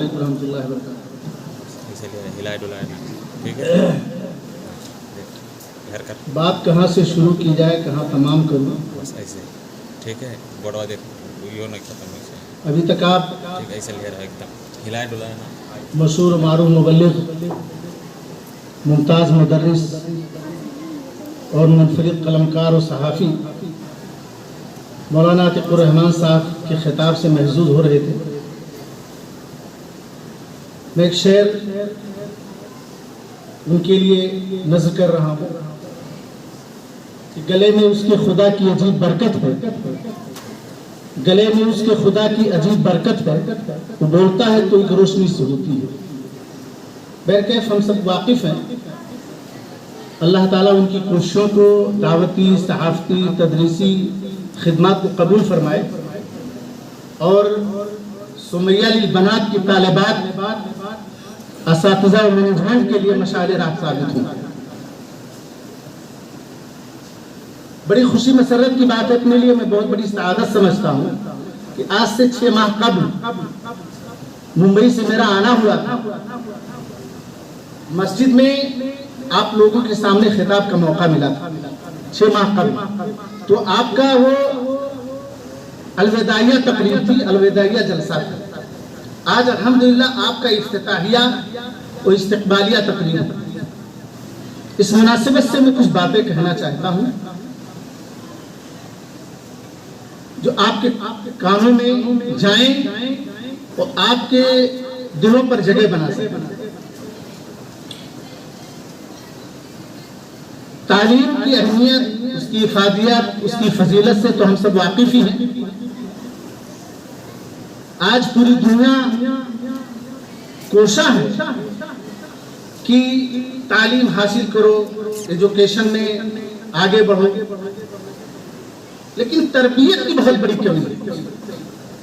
علیکم ورحمۃ اللہ وبرکاتہ. اس لیے ہلائے ڈلائے نا. ٹھیک ہے, گھر کر بات کہاں سے شروع کی جائے, کہاں تمام کروں؟ بس ایسے. ٹھیک ہے, بڑوا دیکھ یہ نہیں ختم ایسے. ابھی تک آپ ٹھیک ہے, ایسے لے رہا ایک دم ہلائے ڈلائے نا. مشہور و معروف مبلغ, ممتاز مدرس اور منفرد قلمکار و صحافی مولانا عتیق الرحمان صاحب کے خطاب سے محظوظ ہو رہے تھے. میں ایک شعر ان کے لیے نظر کر رہا ہوں کہ گلے میں اس کے خدا کی عجیب برکت ہے, گلے میں اس کے خدا کی عجیب برکت ہے, وہ بولتا ہے تو ایک روشنی سے ہوتی ہے. بہرکیف ہم سب واقف ہیں, اللہ تعالیٰ ان کی کوششوں کو, دعوتی, صحافتی, تدریسی خدمات کو قبول فرمائے اور سمیہ للبنات کی طالبات, اساتذہ و مینجمنٹ کے لیے مشعل راہ ثابت ہوں. بڑی خوشی مسرت کی بات ہے اپنے لیے, میں بہت بڑی سعادت سمجھتا ہوں کہ آج سے 6 ماہ قبل ممبئی سے میرا آنا ہوا تھا. مسجد میں آپ لوگوں کے سامنے خطاب کا موقع ملا تھا 6 ماہ قبل, تو آپ کا وہ الوداعیہ تقریر تھی, الوداعیہ جلسہ تھا. آج الحمدللہ آپ کا افتتاحیہ اور استقبالیہ تقریر. اس مناسبت سے میں کچھ باتیں کہنا چاہتا ہوں جو آپ کے کانوں میں جائیں اور آپ کے دلوں پر جگہ بنا سکیں. تعلیم کی اہمیت, اس کی افادیت, اس کی فضیلت سے تو ہم سب واقف ہی ہیں. آج پوری دنیا کوشاں ہے کہ تعلیم حاصل کرو, ایجوکیشن میں آگے بڑھو, لیکن تربیت کی بہت بڑی کمی ہے.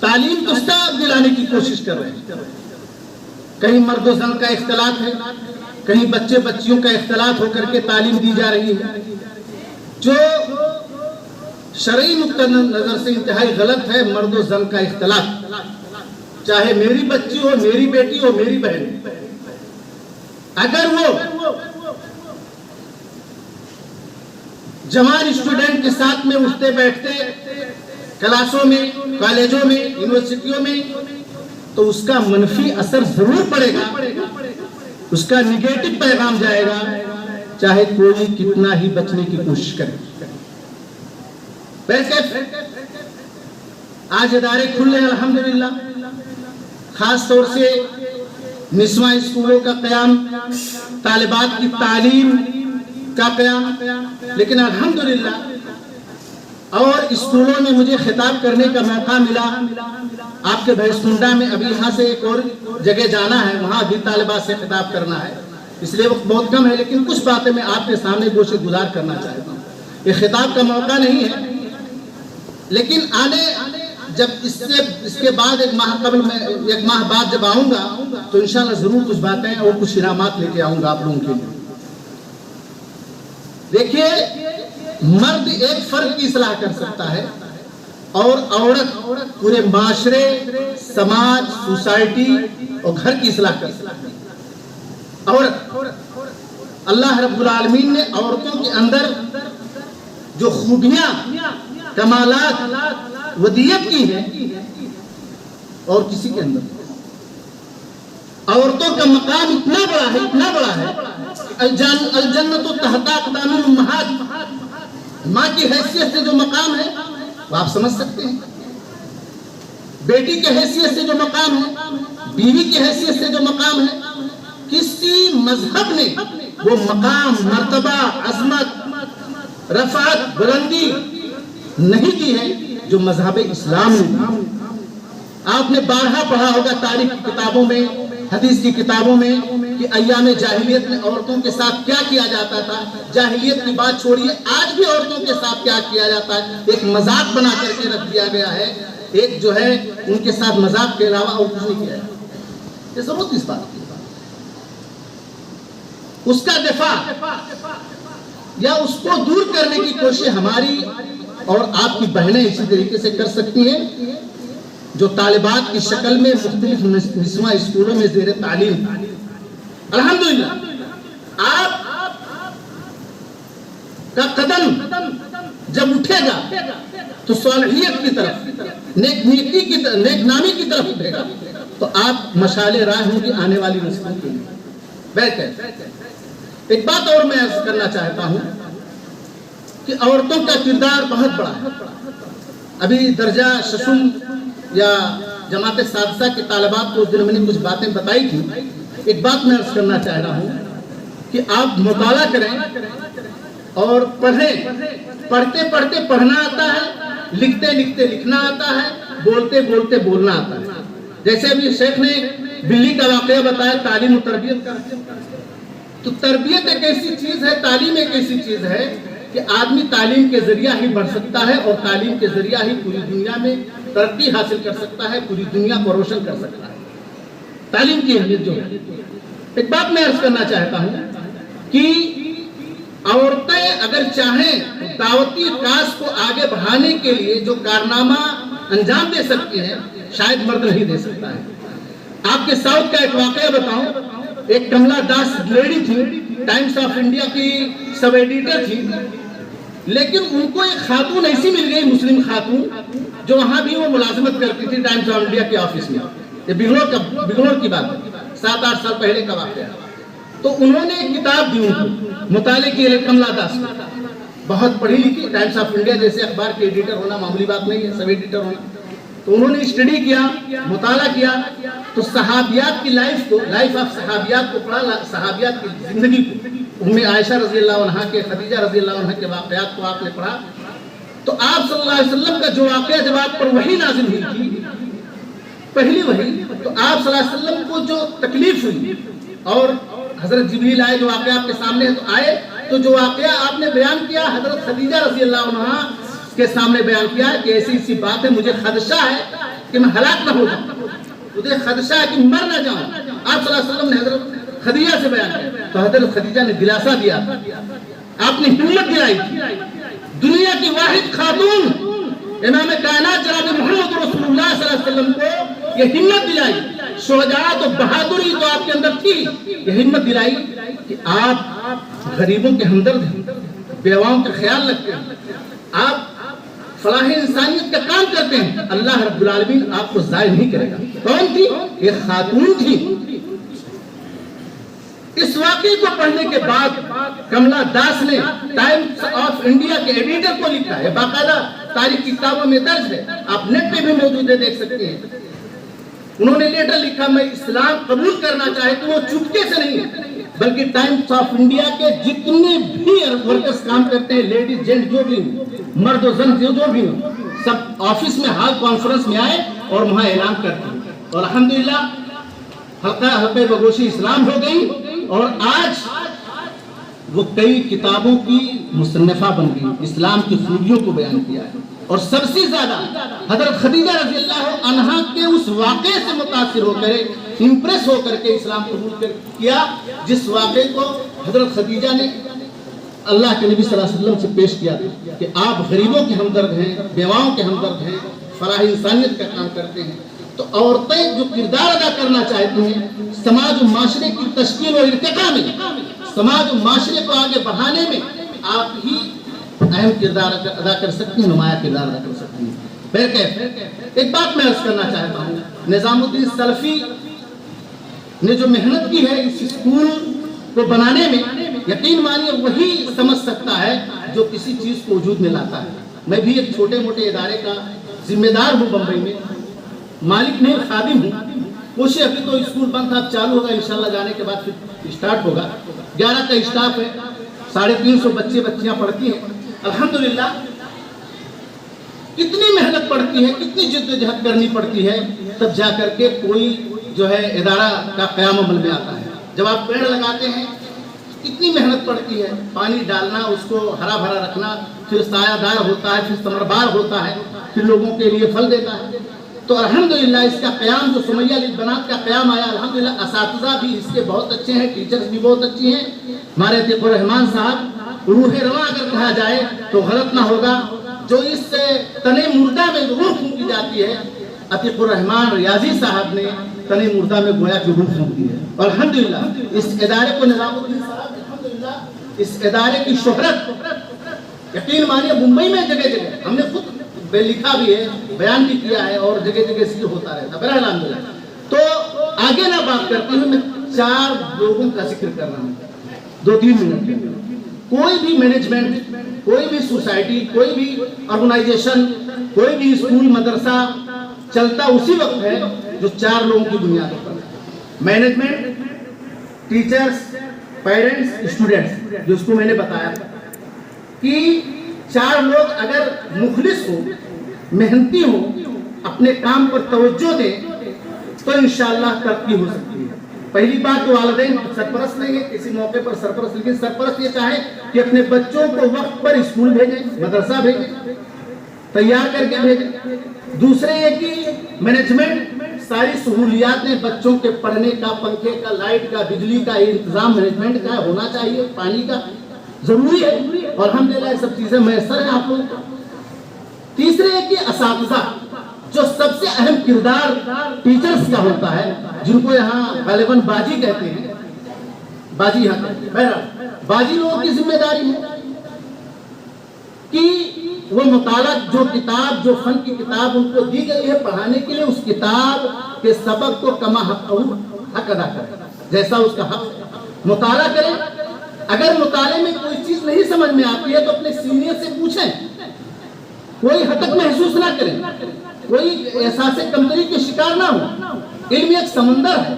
تعلیم تو سب دلانے کی کوشش کر رہے ہیں. کہیں مرد و زن کا اختلاط ہے, کہیں بچے بچیوں کا اختلاط ہو کر کے تعلیم دی جا رہی ہے, جو شرعی نقطہ نظر سے انتہائی غلط ہے. مرد و زن کا اختلاط, چاہے میری بچی ہو, میری بیٹی ہو, میری بہن, اگر وہ جوان اسٹوڈنٹ کے ساتھ میں اٹھتے بیٹھتے کلاسوں میں, کالجوں میں, یونیورسٹیوں میں, تو اس کا منفی اثر ضرور پڑے گا, اس کا نگیٹو پیغام جائے گا, چاہے کوئی کتنا ہی بچنے کی کوشش کرے. آج ادارے کھل رہے ہیں الحمدللہ, خاص طور سے نسواں اسکولوں کا قیام, طالبات کی تعلیم کا قیام. لیکن الحمدللہ اور اسکولوں میں مجھے خطاب کرنے کا موقع ملا. آپ کے بھیسکنڈا میں ابھی یہاں سے ایک اور جگہ جانا ہے, وہاں بھی طالبات سے خطاب کرنا ہے, اس لیے وقت بہت کم ہے, لیکن کچھ باتیں میں آپ کے سامنے گوشے گزار کرنا چاہتا ہوں. یہ خطاب کا موقع نہیں ہے, لیکن جب اس کے بعد ایک ماہ بعد جب آؤں گا تو انشاءاللہ ضرور کچھ باتیں اور کچھ انعامات لے کے آؤں گا آپ لوگوں کے لیے. دیکھیے, مرد ایک فرد کی اصلاح کر سکتا ہے اور عورت پورے معاشرے, سماج, سوسائٹی اور گھر کی اصلاح کر سکتی ہے. عورت, اللہ رب العالمین نے عورتوں کے اندر جو خوبیاں, کمالات ودیت کی ہے اور کسی کے اندر. عورتوں کا مقام اتنا بڑا ہے, اتنا بڑا ہے, الجنت تحت اقدام الامہات, ماں کی حیثیت سے جو مقام ہے وہ آپ سمجھ سکتے ہیں. بیٹی کی حیثیت سے جو مقام ہے, بیوی کی حیثیت سے جو مقام ہے, کسی مذہب نے وہ مقام, مرتبہ, عظمت, رفعت, بلندی نہیں دی ہے جو مذہب اسلام نے. آپ نے بارہا پڑھا ہوگا تاریخ کی کتابوں میں, حدیث کی کتابوں میں, کہ ایام جاہلیت میں عورتوں کے ساتھ کیا کیا جاتا تھا. جاہلیت کی بات چھوڑیے, آج بھی عورتوں کے ساتھ کیا کیا جاتا ہے, ایک مذاق بنا کر کے رکھ دیا گیا ہے. ایک جو ہے ان کے ساتھ مذاق کے علاوہ اور کچھ نہیں کیا ہے. یہ ضرورت اس بات کی, اس کا دفاع یا اس کو دور کرنے کی کوشش ہماری اور آپ کی بہنیں اسی طریقے سے کر سکتی ہیں. جو طالبات کی شکل میں مختلف نسواں اسکولوں میں زیر تعلیم، الحمدللہ آپ کا قدم جب اٹھے گا تو صالحیت کی طرف، نیکی کی طرف، نیک نامی کی طرف اٹھے گا، تو آپ مشعل راہ ہوں گی آنے والی نسلوں کے لیے۔ بہتر ایک بات اور میں عرض کرنا چاہتا ہوں کہ عورتوں کا کردار بہت بڑا ہے۔ ابھی درجہ ششم یا جماعت سادسہ کے طالبات کو اس دن میں نے کچھ باتیں بتائی تھی۔ ایک بات میں عرض کرنا چاہ رہا ہوں کہ آپ مطالعہ کریں اور پڑھیں، پڑھتے پڑھتے پڑھنا آتا ہے، لکھتے لکھتے لکھنا آتا ہے، بولتے بولتے بولنا آتا ہے۔ جیسے ابھی شیخ نے بلی کا واقعہ بتایا تعلیم و تربیت کا، تو تربیت ایک ایسی چیز ہے، تعلیم ایک ایسی چیز ہے کہ آدمی تعلیم کے ذریعہ ہی بڑھ سکتا ہے اور تعلیم کے ذریعہ ہی پوری دنیا میں ترقی حاصل کر سکتا ہے، پوری دنیا کو روشن کر سکتا ہے۔ تعلیم کی اہمیت جو ہے، ایک بات میں عرض کرنا چاہتا ہوں کہ عورتیں اگر چاہیں دعوتی کاز کو آگے بڑھانے کے لیے جو کارنامہ انجام دے سکتی ہیں، شاید مرد نہیں دے سکتا ہے۔ آپ کے ساؤتھ کا ایک واقعہ بتاؤں، ایک کملا داس لیڈی تھی، ٹائمز آف انڈیا کی سب ایڈیٹر تھی، لیکن ان کو ایک خاتون ایسی مل گئی، مسلم خاتون، جو وہاں بھی وہ ملازمت کرتی تھی ٹائمز آف انڈیا کے آفس میں۔ یہ بنگلور کی بات ہے، 7-8 سال پہلے کا واقعہ ہے۔ تو انہوں نے ایک کتاب دی ان کو مطالعے کے لیے، کملا داس، بہت پڑھی لکھی، ٹائمز آف انڈیا جیسے اخبار کے ایڈیٹر ہونا معمولی بات نہیں ہے، سب ایڈیٹر ہونا۔ تو انہوں نے اسٹڈی کیا، مطالعہ کیا، تو صحابیات کی لائف کو، لائف آف صحابیات کو پڑھا، صحابیات کی زندگی کو، ام عائشہ رضی اللہ عنہا کے، خدیجہ رضی اللہ عنہا کے واقعات کو آپ نے پڑھا۔ تو آپ صلی اللہ علیہ وسلم کا جو واقعہ جب آپ پر وحی نازل ہوئی تھی، پہلی وحی، تو آپ صلی اللہ علیہ وسلم کو جو تکلیف ہوئی، اور حضرت جبریل آئے، جو واقعہ آپ کے سامنے ہے تو آئے، تو جو واقعہ آپ نے بیان کیا حضرت خدیجہ رضی اللہ عنہا کے سامنے بیان کیا کہ ایسی ایسی بات ہے، مجھے خدشہ ہے کہ میں ہلاک نہ ہو جاؤں، مجھے خدشہ ہے کہ مر نہ جاؤں۔ آپ صلی اللہ علیہ وسلم نے حضرت خدیجہ سے بیان کیا، تو حضرت خدیجہ نے دلاسا دیا، آپ نے ہمت دلائی تھی۔ دنیا کی واحد خاتون امام کائنات جناب محمد رسول اللہ صلی اللہ علیہ وسلم کو یہ ہمت دلائی، شجاعت و بہادری تو آپ کے اندر تھی، یہ ہمت دلائی کہ آپ غریبوں کے ہمدرد ہیں، بیواؤں کا خیال رکھتے ہیں، آپ فلاح انسانیت کا کام کرتے ہیں، اللہ رب العالمین آپ کو ضائع نہیں کرے گا۔ کون تھی؟ یہ خاتون تھی۔ اس واقعے کو پڑھنے کے بعد کملا داس نے ٹائمز آف انڈیا کے ایڈیٹر کو لکھا ہے، باقاعدہ تاریخ کی کتابوں میں درج ہے، آپ نیٹ پہ بھی موجود ہے، دیکھ سکتے ہیں۔ انہوں نے لیٹر لکھا، میں اسلام قبول کرنا چاہے تو وہ چپکے سے نہیں ہے، بلکہ ٹائمز آف انڈیا کے جتنے بھی ورکرز کام کرتے ہیں، لیڈیز جینٹ جو بھی مرد و زن جو بھی سب آفس میں ہال کانفرنس میں آئے اور وہاں اعلان کرتے ہیں، اور الحمدللہ حلقہ بگوشی اسلام ہو گئی، اور آج وہ کئی کتابوں کی مصنفہ بن گئی، اسلام کی خوبیوں کو بیان کیا ہے، اور سب سے زیادہ حضرت خدیجہ رضی اللہ عنہا کے اس واقعے سے متاثر ہو کر، امپریس ہو کر کے اسلام قبول کیا، جس واقعے کو حضرت خدیجہ نے اللہ کے نبی صلی اللہ علیہ وسلم سے پیش کیا تھا کہ آپ غریبوں کے ہمدرد ہیں، بیواؤں کے ہمدرد ہیں، فلاح انسانیت کا کام کرتے ہیں۔ تو عورتیں جو کردار ادا کرنا چاہتی ہیں سماج و معاشرے کی تشکیل و ارتقاء میں، سماج و معاشرے کو آگے بڑھانے میں آپ ہی اہم کردار ادا کر سکتی ہیں، نمایاں کردار ادا کر سکتی ہیں۔ بہرکیف ایک بات میں عرض کرنا چاہتا ہوں، نظام الدین سلفی نے جو محنت کی ہے اس اسکول کو بنانے میں، یقین مانیے وہی سمجھ سکتا ہے جو کسی چیز کو وجود میں لاتا ہے۔ میں بھی ایک چھوٹے موٹے ادارے کا ذمہ دار ہوں، بمبئی میں مالک نہیں خادم ہوں۔ کوشش ابھی تو اسکول بند تھا، چالو ہوگا انشاءاللہ، جانے کے بعد پھر اسٹارٹ ہوگا۔ 11 کا اسٹاف ہے، 350 بچے بچیاں پڑھتی ہیں، الحمدللہ۔ کتنی محنت پڑتی ہے، کتنی جدوجہد کرنی پڑتی ہے، تب جا کر کے کوئی جو ہے ادارہ کا قیام عمل میں آتا ہے۔ جب آپ پیڑ لگاتے ہیں کتنی محنت پڑتی ہے، پانی ڈالنا، اس کو ہرا بھرا رکھنا، پھر سایہ دار ہوتا ہے، پھر ثمربار ہوتا ہے، پھر لوگوں کے لیے پھل دیتا ہے۔ تو الحمدللہ اس کا قیام جو سمیہ للبنات کا قیام آیا، الحمدللہ اساتذہ بھی اس کے بہت اچھے ہیں، ٹیچرز بھی بہت اچھی ہیں۔ ہمارے عتیق الرحمان صاحب، روح رواں اگر کہا جائے تو غلط نہ ہوگا، جو اس تنے مردہ میں روح پھونکی جاتی ہے، عتیق الرحمان ریاضی صاحب نے تن مردہ میں گویا کی روح پھونک دی ہے. اور الحمدللہ اس ادارے کو نظام الدین صاحب الحمدللہ اس ادارے کی شہرت یقین مانیے ممبئی میں جگہ جگہ ہم نے خود لکھا بھی ہے, بیان بھی کیا ہے اور جگہ جگہ ذکر ہوتا رہتا ہے. بہرحال الحمدللہ. تو آگے نہ بات کرتے ہوئے میں 4 لوگوں کا ذکر کر رہا ہوں 2-3 منٹ کے اندر. کوئی بھی مینجمنٹ, کوئی بھی سوسائٹی, کوئی بھی آرگنائزیشن, کوئی بھی اسکول مدرسہ چلتا اسی وقت ہے جو 4 لوگوں کی بنیاد پر ہے. Management, teachers, parents, students. جو اس کو میں نے بتایا کہ 4 لوگ اگر مخلص ہو, محنتی ہو, اپنے کام پر توجہ دیں تو انشاءاللہ ترقی ہو سکتی ہے. پہلی بات تو والدین سرپرست نہیں ہے کسی موقع پر سرپرست, لیکن سرپرست یہ چاہے کہ اپنے بچوں کو وقت پر اسکول بھیجیں, مدرسہ بھیجیں, تیار کر کے بھیجیں. دوسرے یہ کہ مینجمنٹ ساری سہولیات نے بچوں کے پڑھنے کا, پنکھے کا, لائٹ کا, بجلی کا انتظام مینجمنٹ کا ہونا چاہیے, پانی کا ضروری ہے اور الحمدللہ یہ سب چیزیں میسر ہیں آپ لوگوں کو. تیسرے یہ کہ اساتذہ جو سب سے اہم کردار ٹیچرز کا ہوتا ہے, جن کو یہاں غالباً باجی کہتے ہیں, باجی یہاں کہتے ہیں. بہرحال باجی لوگوں کی ذمہ داری ہے کہ وہ مطالعہ جو کتاب, جو فن کی کتاب ان کو دی گئی ہے پڑھانے کے لیے, اس کتاب کے سبق کو کما حق ادا کریں, جیسا اس کا حق ہے. مطالعہ کریں. اگر مطالعے میں کوئی چیز نہیں سمجھ میں آتی ہے تو اپنے سینئر سے پوچھیں. کوئی حتک محسوس نہ کریں, کوئی احساس کمتری کے شکار نہ ہو. علم ایک سمندر ہے.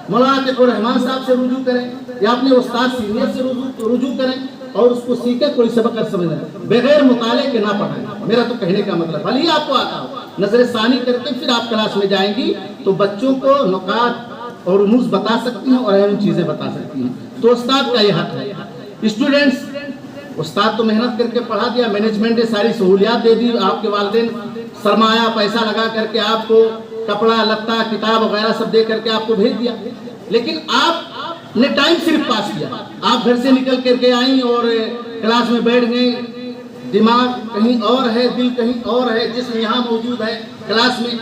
مولانا عتیق الرحمان صاحب سے رجوع کریں یا اپنے استاد سینئر سے رجوع کریں اور اس کو سیکھیں, کوئی سبق کر سمجھیں. بغیر مطالعے کے نہ پڑھائیں. میرا تو کہنے کا مطلب بھلے ہی آپ کو آتا ہو, نظر ثانی کر کے پھر آپ کلاس میں جائیں گی تو بچوں کو نکات اور رموز بتا سکتی ہیں اور اہم چیزیں بتا سکتی ہیں. تو استاد کا یہ حق ہے. اسٹوڈنٹس, استاد تو محنت کر کے پڑھا دیا, مینجمنٹ نے ساری سہولیات دے دی, آپ کے والدین سرمایہ پیسہ لگا کر کے آپ کو کپڑا لتا کتاب وغیرہ سب دے کر کے آپ کو بھیج دیا, لیکن آپ نے ٹائم صرف پاس کیا. آپ گھر سے نکل کر کے آئیں اور کلاس میں بیٹھ گئے, دماغ کہیں اور ہے, دل کہیں اور ہے, جسم یہاں موجود ہے کلاس میں,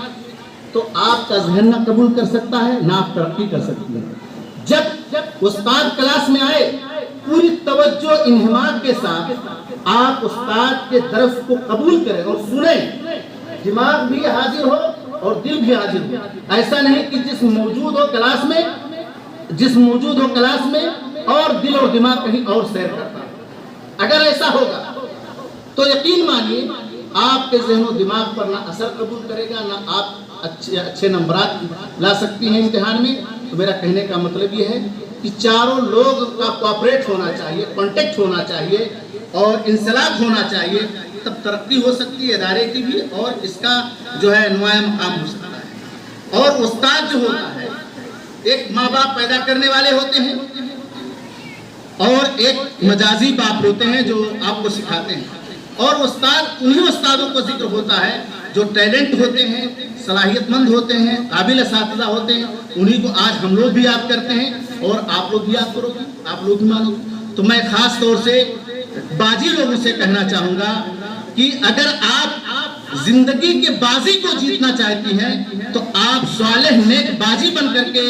تو آپ کا ذہن نہ قبول کر سکتا ہے نہ آپ ترقی کر سکتی ہیں. جب استاد کلاس میں آئے پوری توجہ انہماک کے ساتھ آپ استاد کے درس کو قبول کریں اور سنیں, دماغ بھی حاضر ہو اور دل بھی حاضر ہو. ایسا نہیں کہ جسم موجود ہو کلاس میں اور دل اور دماغ کہیں اور سیر کرتا. اگر ایسا ہوگا تو یقین مانیے آپ کے ذہن و دماغ پر نہ اثر قبول کرے گا, نہ آپ اچھے نمبرات لا سکتی ہیں امتحان میں. تو میرا کہنے کا مطلب یہ ہے کہ 4 لوگ کا کوآپریٹ ہونا چاہیے, کانٹیکٹ ہونا چاہیے اور انسلاک ہونا چاہیے, تب ترقی ہو سکتی ہے ادارے کی بھی اور اس کا جو ہے نمایاں مقام ہو سکتا ہے. اور استاد جو ہوتا ہے ایک ماں باپ پیدا کرنے والے ہوتے ہیں اور ایک مجازی باپ ہوتے ہیں جو آپ کو سکھاتے ہیں, اور استاد انہی استادوں کو ذکر ہوتا ہے جو ٹیلنٹ ہوتے ہیں, صلاحیت مند ہوتے ہیں, قابل اساتذہ ہوتے ہیں. انہی کو آج ہم لوگ بھی یاد کرتے ہیں اور آپ لوگ بھی یاد کرو گے, آپ لوگ بھی مانو گے. تو میں خاص طور سے باجی لوگوں سے کہنا چاہوں گا کہ اگر آپ زندگی کے بازی کو جیتنا چاہتی ہیں تو آپ صالح نیک باجی بن کر کے,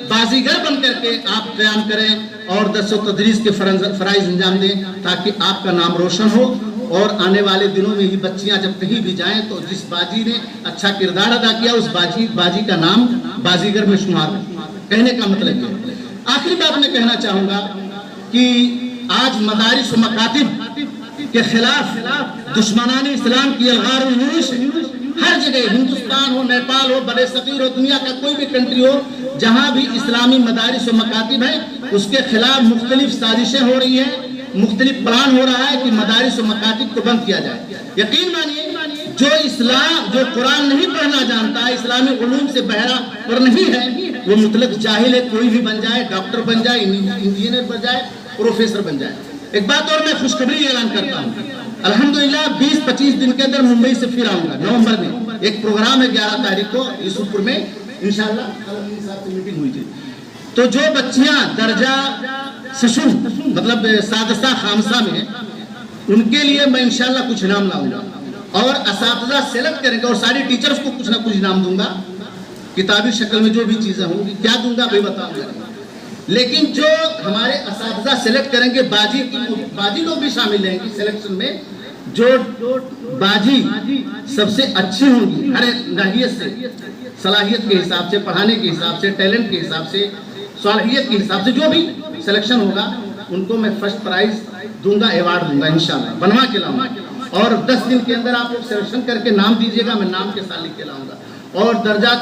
بازیگر بن کر کے آپ قیام کریں اور درس و تدریس کے فرائض انجام دیں تاکہ آپ کا نام روشن ہو. اور آنے والے دنوں میں یہ بچیاں جب کہیں بھی جائیں تو جس باجی نے اچھا کردار ادا کیا اس باجی کا نام بازیگر میں شمار ہے. کہنے کا مطلب یہ ہے. آخری بات میں کہنا چاہوں گا کہ آج مدارس و مکاتب کے خلاف دشمنان اسلام کی الغار و یورش ہر جگہ, ہندوستان ہو, نیپال ہو, بر صغیر ہو, دنیا کا کوئی بھی کنٹری ہو, جہاں بھی اسلامی مدارس و مکاتب ہیں اس کے خلاف مختلف سازشیں ہو رہی ہیں, مختلف پلان ہو رہا ہے کہ مدارس و مکاتب کو بند کیا جائے. یقین مانیے جو قرآن نہیں پڑھنا جانتا ہے, اسلامی علوم سے بہرا پر نہیں ہے, وہ مطلق جاہل ہے. کوئی بھی بن جائے, ڈاکٹر بن جائے, انجینئر بن جائے, پروفیسر بن جائے. ایک بات اور میں خوشخبری اعلان کرتا ہوں, الحمدللہ 20-25 دن کے اندر ممبئی سے پھر آؤں گا. نومبر میں ایک پروگرام ہے 11 تاریخ کو یوسف پور میں انشاءاللہ میٹنگ ہوئی تھی. تو جو بچیاں درجہ سشم مطلب سادسہ خامسہ میں ان کے لیے میں انشاءاللہ کچھ انعام لاؤں گا. اور اساتذہ سلیکٹ کریں گے اور ساری ٹیچرز کو کچھ نہ کچھ انعام دوں گا، کتابی شکل میں جو بھی چیزیں ہوں گی، کیا دوں گا بھی بتاؤں گا، لیکن جو ہمارے اساتذہ سلیکٹ کریں گے باجی لوگ بھی شامل رہیں گی سلیکشن میں، جو باجی سب سے اچھی ہوں گی ہر ایک ناحیت سے، صلاحیت کے حساب سے، پڑھانے کے حساب سے، ٹیلنٹ کے حساب سے، صلاحیت کے حساب سے جو بھی سلیکشن ہوگا ان کو میں فرسٹ پرائز دوں گا، ایوارڈ دوں گا انشاءاللہ، بنوا کے لاؤں گا، اور 10 دن کے اندر آپ لوگ سلیکشن کر کے نام دیجیے گا، میں نام کے ساتھ لکھ کے لاؤں گا، اور درجات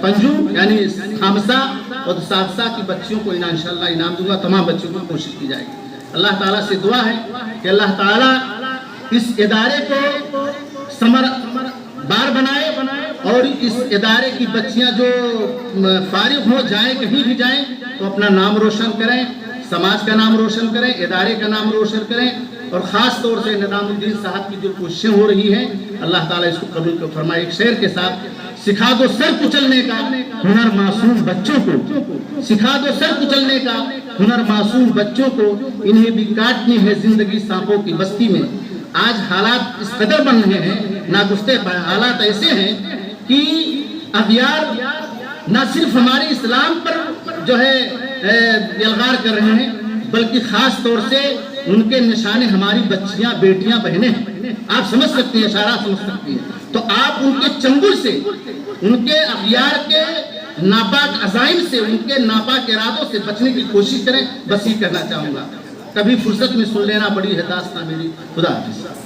پنجم یعنی خامسہ اور سادسہ کی بچیوں کو انشاءاللہ انعام دوں گا، تمام بچیوں کو کوشش کی جائے گی۔ اللہ تعالیٰ سے دعا ہے کہ اللہ تعالیٰ اس ادارے کو ثمر بار بنائے اور اس ادارے کی بچیاں جو فارغ ہو جائیں، کہیں بھی جائیں تو اپنا نام روشن کریں، سماج کا نام روشن کریں، ادارے کا نام روشن کریں، اور خاص طور سے نظام الدین صاحب کی جو کوششیں ہو رہی ہیں اللہ تعالیٰ اس کو قبول کو فرمائے۔ ایک شعر کے ساتھ، سکھا دو سر کچلنے کا ہنر معصوم بچوں کو، سکھا دو سر کچلنے کا ہنر معصوم بچوں کو، انہیں بھی کاٹنی ہے زندگی سانپوں کی بستی میں۔ آج حالات اس قدر بن رہے ہیں، ناگزتے حالات ایسے ہیں کہ اغیار نہ صرف ہمارے اسلام پر جو ہے یلغار کر رہے ہیں، بلکہ خاص طور سے ان کے نشانے ہماری بچیاں، بیٹیاں، بہنیں ہیں۔ آپ سمجھ سکتے ہیں، اشارہ سمجھ سکتے ہیں، تو آپ ان کے چنگل سے، ان کے اغیار کے ناپاک عزائم سے، ان کے ناپاک ارادوں سے بچنے کی کوشش کریں، بس یہ کرنا چاہوں گا۔ کبھی فرصت میں سن لینا، بڑی ہے داستان میری۔ خدا حافظ۔